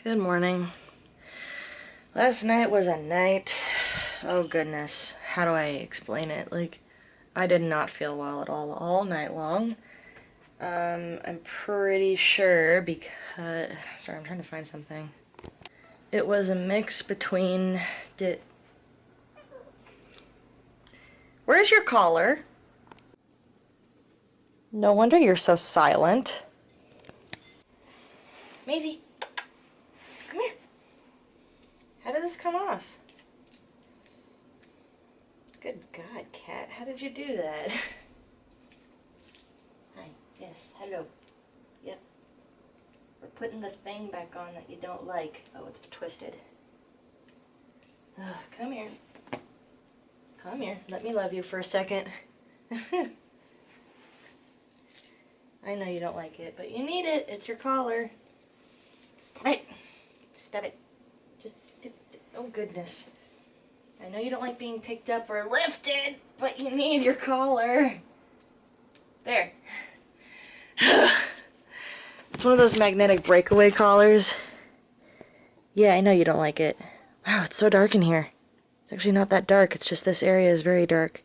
Good morning. Last night was a night. Oh goodness. How do I explain it? Like, I did not feel well at all night long. I'm pretty sure because... Sorry, I'm trying to find something. It was a mix between... Where's your collar? No wonder you're so silent. Maisie, come here. How did this come off? Good God, cat, how did you do that? Hi, yes, hello. Yep. We're putting the thing back on that you don't like. Oh, it's twisted. Ugh, come here. Come here. Let me love you for a second. I know you don't like it, but you need it. It's your collar. Stop it. Stop it. Just, oh goodness. I know you don't like being picked up or lifted, but you need your collar. There. It's one of those magnetic breakaway collars. Yeah, I know you don't like it. Wow, it's so dark in here. It's actually not that dark, it's just this area is very dark.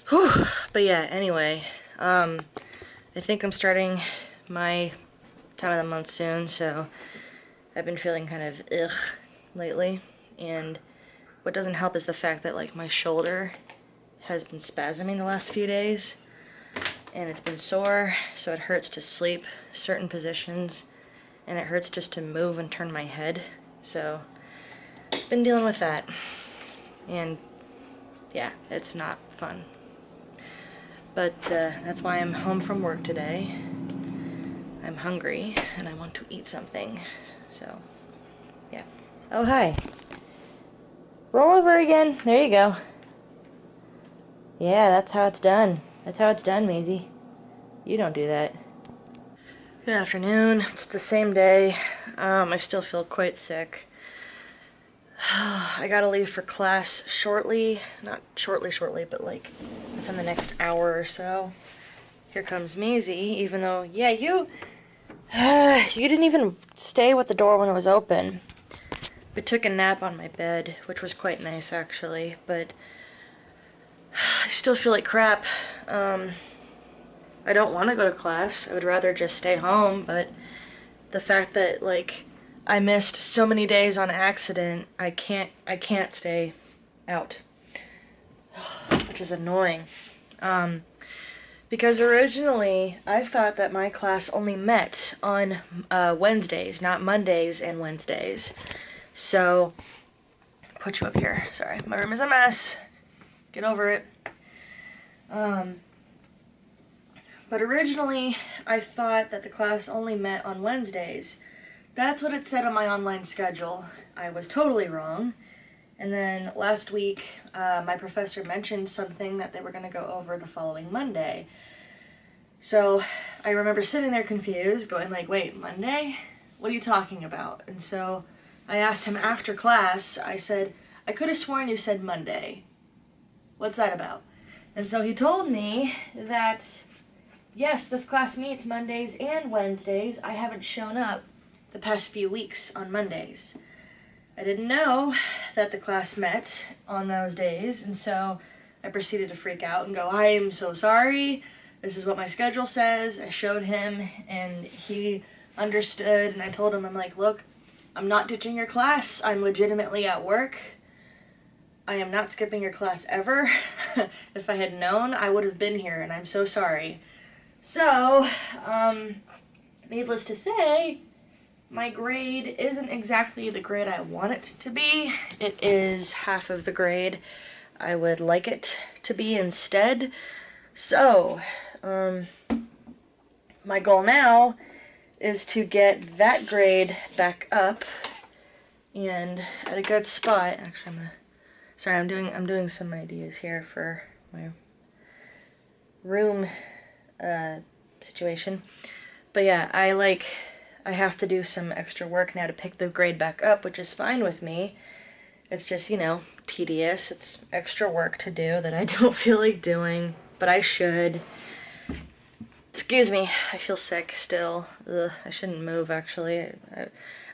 Whew. But yeah, anyway, I think I'm starting my time of the month soon, so I've been feeling kind of ugh lately, and what doesn't help is the fact that like my shoulder has been spasming the last few days, and it's been sore, so it hurts to sleep certain positions, and it hurts just to move and turn my head, so I've been dealing with that, and yeah, it's not fun. But that's why I'm home from work today. I'm hungry, and I want to eat something, so yeah. Oh, hi. Roll over again. There you go. Yeah, that's how it's done. That's how it's done, Maisie. You don't do that. Good afternoon. It's the same day. I still feel quite sick. I gotta leave for class shortly. Not shortly, but like within the next hour or so. Here comes Maisie, even though, yeah, you didn't even stay with the door when it was open. We took a nap on my bed, which was quite nice actually, but I still feel like crap. I don't want to go to class. I would rather just stay home, but the fact that like I missed so many days on accident, I can't stay out, which is annoying. Because originally I thought that my class only met on Wednesdays, not Mondays and Wednesdays. So, put you up here. Sorry, my room is a mess. Get over it. But originally I thought that the class only met on Wednesdays. That's what it said on my online schedule. I was totally wrong. And then last week, my professor mentioned something that they were going to go over the following Monday. So I remember sitting there confused, going like, wait, Monday? What are you talking about? And so I asked him after class, I said, I could have sworn you said Monday. What's that about? And so he told me that, yes, this class meets Mondays and Wednesdays. I haven't shown up the past few weeks on Mondays. I didn't know that the class met on those days, and so I proceeded to freak out and go, I am so sorry. This is what my schedule says. I showed him, and he understood, and I told him, I'm like, look, I'm not ditching your class. I'm legitimately at work. I am not skipping your class ever. If I had known, I would have been here, and I'm so sorry. So, needless to say, my grade isn't exactly the grade I want it to be. It is half of the grade I would like it to be instead. So, my goal now is to get that grade back up and at a good spot. Actually, I'm doing some ideas here for my room situation. But yeah, I have to do some extra work now to pick the grade back up, which is fine with me. It's just, you know, tedious. It's extra work to do that I don't feel like doing, but I should. Excuse me, I feel sick still. Ugh, I shouldn't move actually.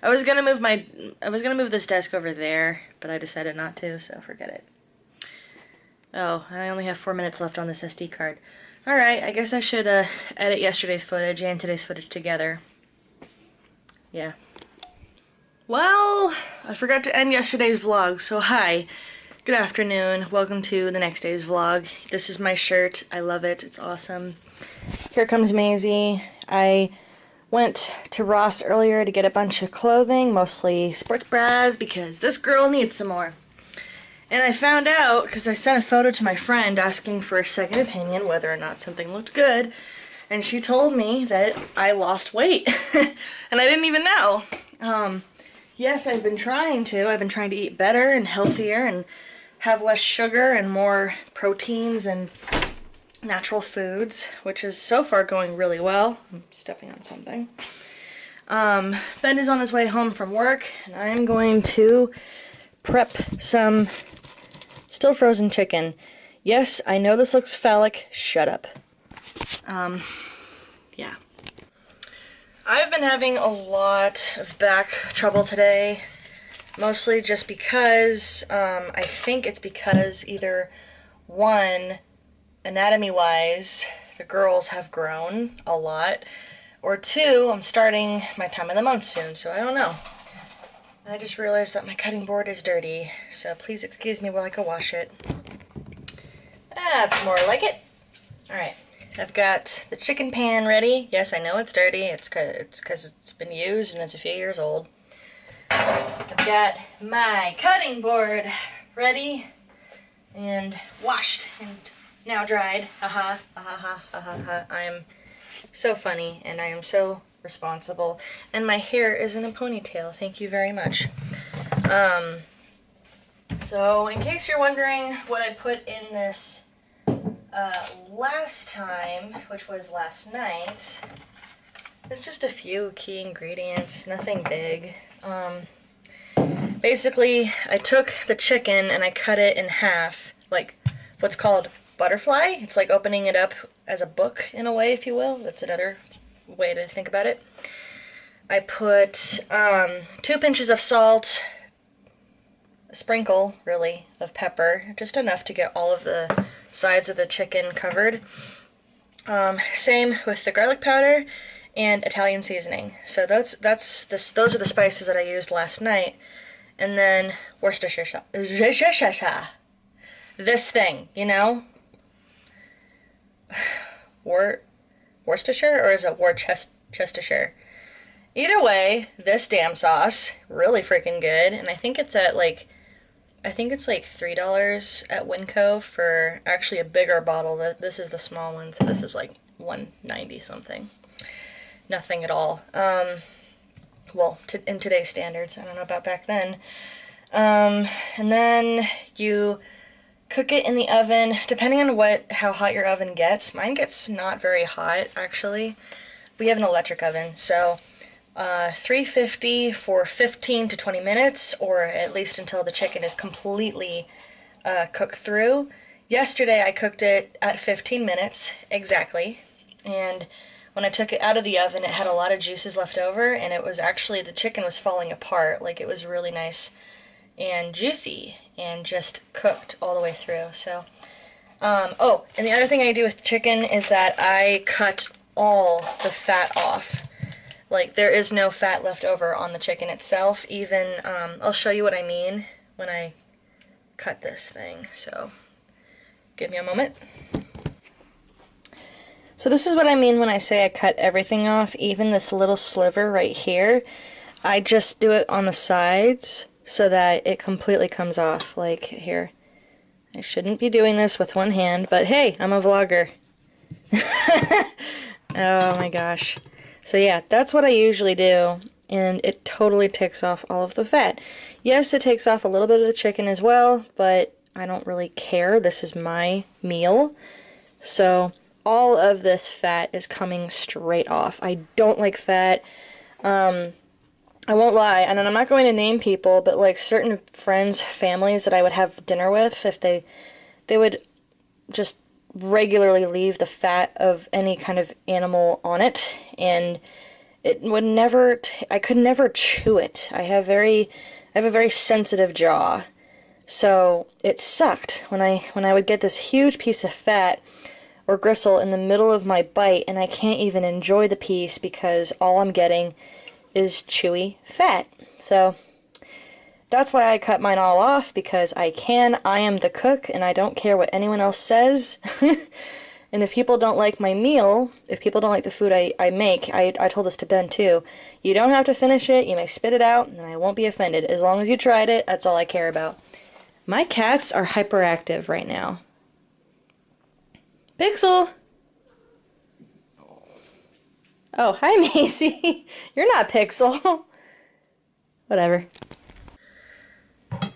I was gonna move this desk over there, but I decided not to, so forget it. Oh, I only have 4 minutes left on this SD card. Alright, I guess I should edit yesterday's footage and today's footage together. Yeah. Well, I forgot to end yesterday's vlog, so hi. Good afternoon. Welcome to the next day's vlog. This is my shirt. I love it. It's awesome. Here comes Maisie. I went to Ross earlier to get a bunch of clothing, mostly sports bras, because this girl needs some more. And I found out, because I sent a photo to my friend asking for a second opinion whether or not something looked good, and she told me that I lost weight. And I didn't even know. Yes, I've been trying to. I've been trying to eat better and healthier and have less sugar and more proteins and natural foods, which is so far going really well. I'm stepping on something. Ben is on his way home from work, and I'm going to prep some still frozen chicken. Yes, I know this looks phallic. Shut up. Yeah. I've been having a lot of back trouble today. Mostly just because, I think it's because either, one, anatomy-wise, the girls have grown a lot, or two, I'm starting my time of the month soon, so I don't know. I just realized that my cutting board is dirty, so please excuse me while I go wash it. That's more like it. Alright, I've got the chicken pan ready. Yes, I know it's dirty. It's 'cause it's been used and it's a few years old. I've got my cutting board ready and washed and now dried. Haha, haha, haha. I am so funny and I am so responsible. And my hair is in a ponytail. Thank you very much. So in case you're wondering what I put in this last time, which was last night, it's just a few key ingredients, nothing big. Basically, I took the chicken and I cut it in half, like what's called butterfly. It's like opening it up as a book in a way, if you will. That's another way to think about it. I put 2 pinches of salt, a sprinkle, really, of pepper, just enough to get all of the sides of the chicken covered. Same with the garlic powder and Italian seasoning. So those are the spices that I used last night. And then Worcestershire sauce. This thing, you know? Worcestershire, or is it Worcestershire? Either way, this damn sauce, really freaking good. And I think it's at like, $3 at Winco for actually a bigger bottle. This is the small one, so this is like $1.90 something. Nothing at all. Well, in today's standards. I don't know about back then. And then you cook it in the oven, depending on how hot your oven gets. Mine gets not very hot, actually. We have an electric oven, so 350 for 15 to 20 minutes, or at least until the chicken is completely cooked through. Yesterday I cooked it at 15 minutes, exactly, and when I took it out of the oven, it had a lot of juices left over, and it was actually, the chicken was falling apart. Like, it was really nice and juicy, and just cooked all the way through, so. Oh, and the other thing I do with chicken is that I cut all the fat off. Like, there is no fat left over on the chicken itself. Even, I'll show you what I mean when I cut this thing, so give me a moment. So this is what I mean when I say I cut everything off, even this little sliver right here. I just do it on the sides so that it completely comes off, like here. I shouldn't be doing this with one hand, but hey, I'm a vlogger. Oh my gosh. So yeah, that's what I usually do, and it totally takes off all of the fat. Yes, it takes off a little bit of the chicken as well, but I don't really care. This is my meal. So all of this fat is coming straight off. I don't like fat. I won't lie, and I'm not going to name people, but like certain friends, families that I would have dinner with, if they would just regularly leave the fat of any kind of animal on it, and it would never, I could never chew it. I have a very sensitive jaw. So it sucked when I would get this huge piece of fat or gristle in the middle of my bite, and I can't even enjoy the piece because all I'm getting is chewy fat. So that's why I cut mine all off, because I can. I am the cook, and I don't care what anyone else says. And if people don't like my meal, if people don't like the food I make, I told this to Ben too, you don't have to finish it, you may spit it out, and I won't be offended. As long as you tried it, that's all I care about. My cats are hyperactive right now. Pixel! Oh, hi Macy. You're not Pixel. Whatever.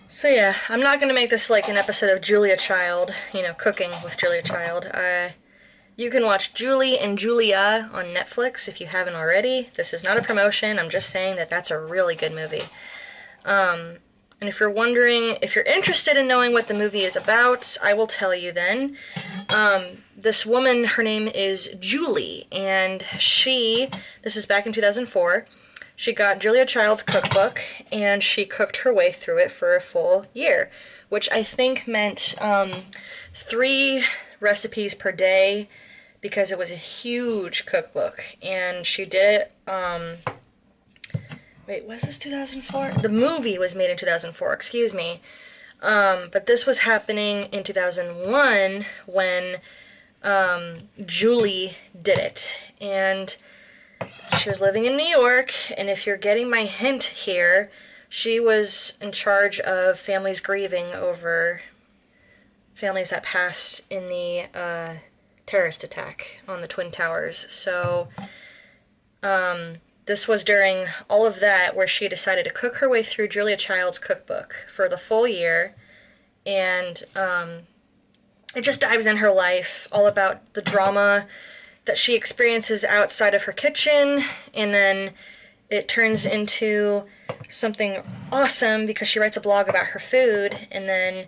So yeah, I'm not gonna make this like an episode of Julia Child, you know, cooking with Julia Child. You can watch Julie and Julia on Netflix if you haven't already. This is not a promotion, I'm just saying that that's a really good movie. And if you're wondering, if you're interested in knowing what the movie is about, I will tell you then. This woman, her name is Julie, and this is back in 2004, she got Julia Child's cookbook, and she cooked her way through it for a full year, which I think meant 3 recipes per day, because it was a huge cookbook, and she did it, wait, was this 2004? The movie was made in 2004, excuse me. But this was happening in 2001 when Julie did it. And she was living in New York, and if you're getting my hint here, she was in charge of families grieving over families that passed in the terrorist attack on the Twin Towers. So, this was during all of that where she decided to cook her way through Julia Child's cookbook for the full year, and it just dives in her life, all about the drama that she experiences outside of her kitchen, and then it turns into something awesome because she writes a blog about her food, and then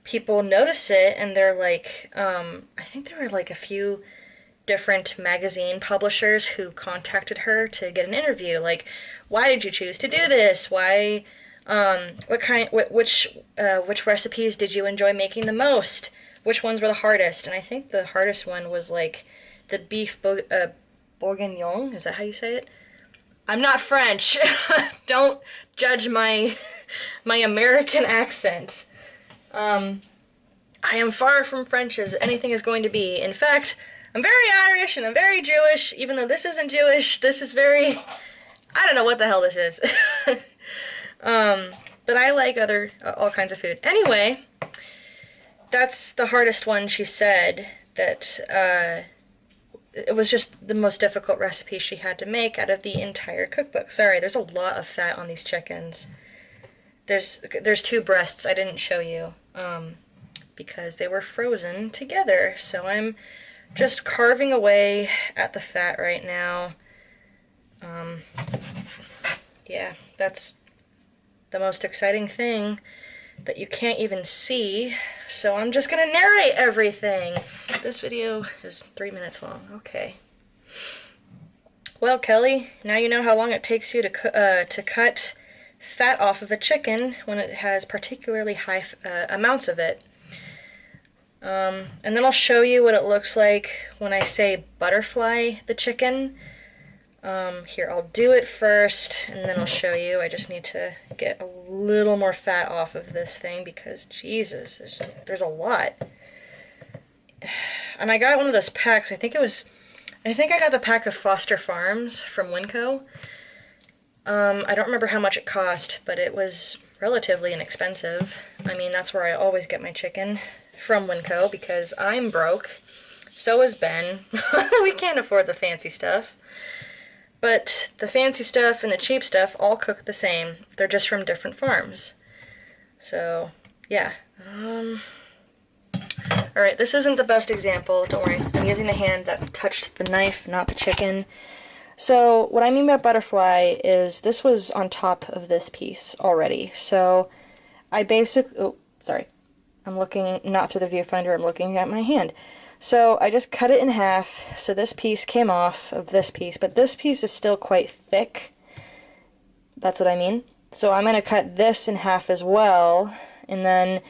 people notice it, and they're like, I think there were like a few different magazine publishers who contacted her to get an interview, like, why did you choose to do this? Why, which recipes did you enjoy making the most? Which ones were the hardest? And I think the hardest one was like the beef bourguignon, is that how you say it? I'm not French. Don't judge my American accent. I am far from French as anything is going to be. In fact, I'm very Irish and I'm very Jewish, even though this isn't Jewish. This is very, I don't know what the hell this is. But I like all kinds of food. Anyway, that's the hardest one. She said that it was just the most difficult recipe she had to make out of the entire cookbook. Sorry, there's a lot of fat on these chickens. There's 2 breasts I didn't show you because they were frozen together. So I'm just carving away at the fat right now. Yeah, that's the most exciting thing that you can't even see, so I'm just gonna narrate everything. This video is 3 minutes long. Okay. Well, Kelly, now you know how long it takes you to cut fat off of a chicken when it has particularly high amounts of it. And then I'll show you what it looks like when I say butterfly the chicken. Here, I'll do it first, and then I'll show you. I just need to get a little more fat off of this thing because, Jesus, there's a lot. And I got one of those packs, I think I got the pack of Foster Farms from Winco. I don't remember how much it cost, but it was relatively inexpensive. I mean, that's where I always get my chicken, from Winco, because I'm broke. So is Ben. We can't afford the fancy stuff. But the fancy stuff and the cheap stuff all cook the same. They're just from different farms. So, yeah. Alright, this isn't the best example. Don't worry. I'm using the hand that touched the knife, not the chicken. So, what I mean by butterfly is this was on top of this piece already. So, I basically... Oh, sorry. I'm looking not through the viewfinder, I'm looking at my hand. So I just cut it in half, so this piece came off of this piece, but this piece is still quite thick. That's what I mean. So I'm going to cut this in half as well, and then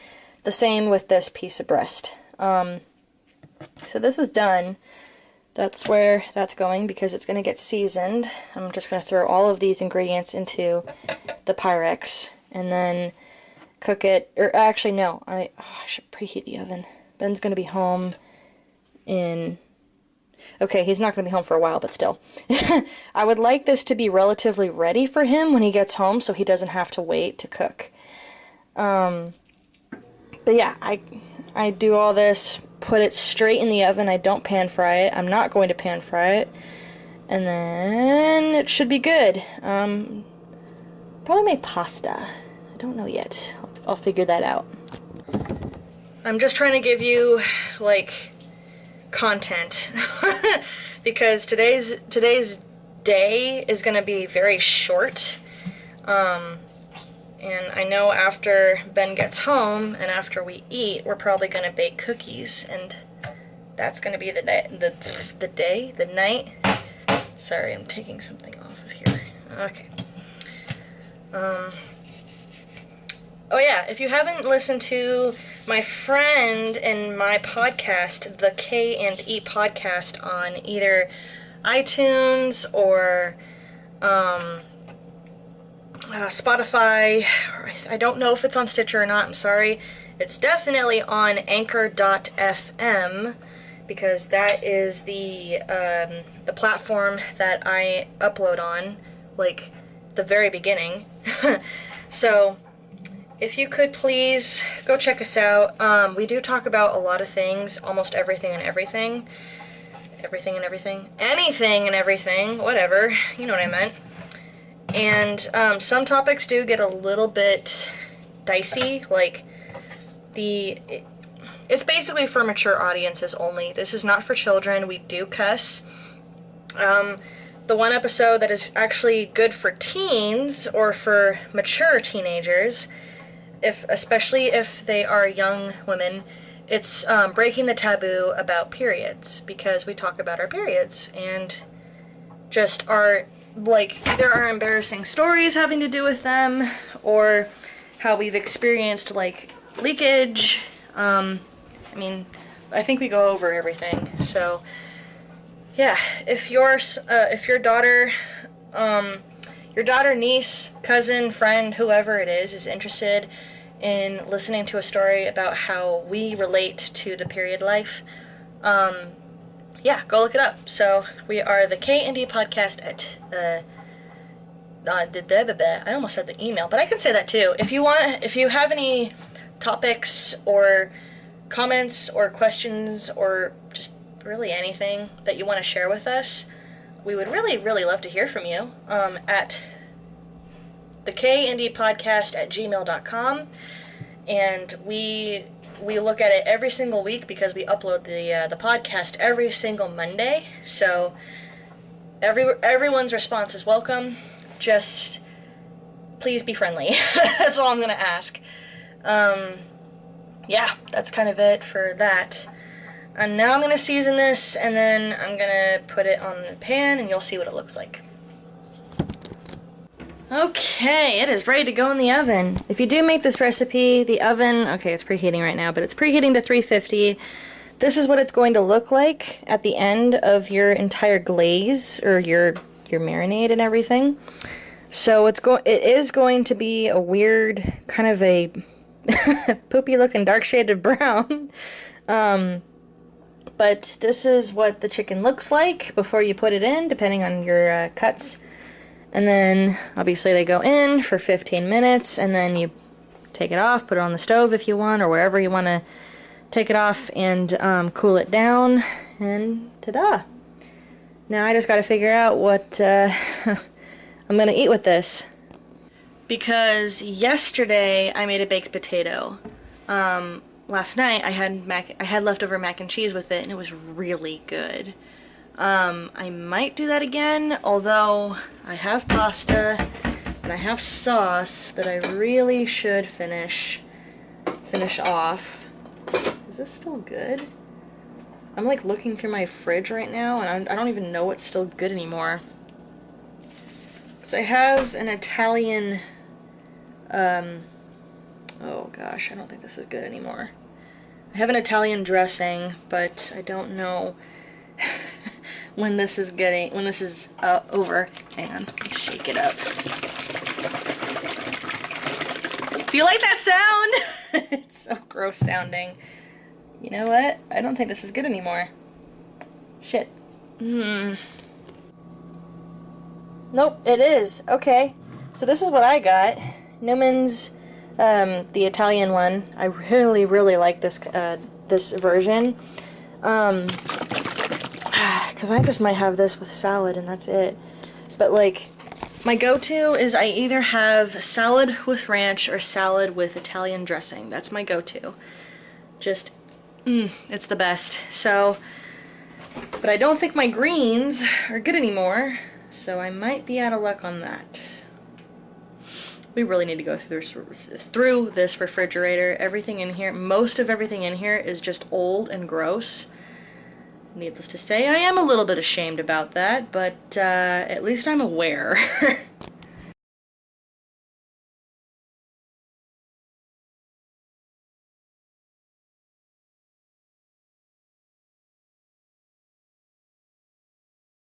the same with this piece of breast. So this is done. That's where that's going because it's going to get seasoned. I'm just going to throw all of these ingredients into the Pyrex and then cook it. Or actually, no, I should preheat the oven. Ben's going to be home in... Okay, he's not going to be home for a while, but still. I would like this to be relatively ready for him when he gets home so he doesn't have to wait to cook. But yeah, I do all this, put it straight in the oven. I don't pan fry it. I'm not going to pan fry it. And then it should be good. Probably make pasta. I don't know yet. I'll figure that out. I'm just trying to give you, like, content. Because today's day is going to be very short. And I know after Ben gets home and after we eat, we're probably going to bake cookies, and that's going to be the night. Sorry, I'm taking something off of here. Okay. Oh yeah, if you haven't listened to my friend and my podcast, the K&E podcast, on either iTunes or Spotify, I don't know if it's on Stitcher or not, I'm sorry. It's definitely on Anchor.fm because that is the platform that I upload on, like, the very beginning. So, if you could please go check us out. We do talk about a lot of things, almost everything and everything. Everything and everything. Anything and everything, whatever, you know what I meant. And some topics do get a little bit dicey, like it's basically for mature audiences only. This is not for children. We do cuss. The one episode that is actually good for teens or for mature teenagers, especially if they are young women, it's breaking the taboo about periods, because we talk about our periods and just our, like, either our embarrassing stories having to do with them or how we've experienced, like, leakage. I mean, I think we go over everything. So yeah, if your daughter, niece, cousin, friend, whoever it is interested in listening to a story about how we relate to the period life, yeah, go look it up. So we are the K&D podcast at I almost said the email, but I can say that too. If you have any topics or comments or questions or just really anything that you want to share with us, we would really, really love to hear from you at the K&D podcast at gmail.com. And we look at it every single week because we upload the podcast every single Monday. So everyone's response is welcome. Just please be friendly. That's all I'm gonna ask. Yeah, that's kind of it for that. And now I'm gonna season this, and then I'm gonna put it on the pan, and you'll see what it looks like. Okay, it is ready to go in the oven. If you do make this recipe, the oven, okay, it's preheating right now, but it's preheating to 350. This is what it's going to look like at the end of your entire glaze, or your marinade and everything. So it is going to be a weird, kind of a poopy looking dark shaded brown. But this is what the chicken looks like before you put it in, depending on your cuts. And then, obviously, they go in for 15 minutes, and then you take it off, put it on the stove if you want, or wherever you want to take it off, and cool it down, and ta-da! Now I just got to figure out what I'm going to eat with this. Because yesterday I made a baked potato. Last night I had leftover mac and cheese with it, and it was really good. I might do that again, although I have pasta and I have sauce that I really should finish off. Is this still good? I'm like looking through my fridge right now, and I don't even know what's still good anymore. So I have an Italian, oh gosh, I don't think this is good anymore. I have an Italian dressing, but I don't know when this is over. Hang on, let me shake it up. Do you like that sound? It's so gross sounding. You know what? I don't think this is good anymore. Shit. Nope, it is. Okay. So this is what I got. Newman's, the Italian one. I really, really like this, this version. Because I just might have this with salad and that's it. But like, my go-to is I either have salad with ranch or salad with Italian dressing. That's my go-to. Just, it's the best. So, but I don't think my greens are good anymore, so I might be out of luck on that. We really need to go through this refrigerator. Everything in here, most of everything in here is just old and gross. Needless to say, I am a little bit ashamed about that, but at least I'm aware.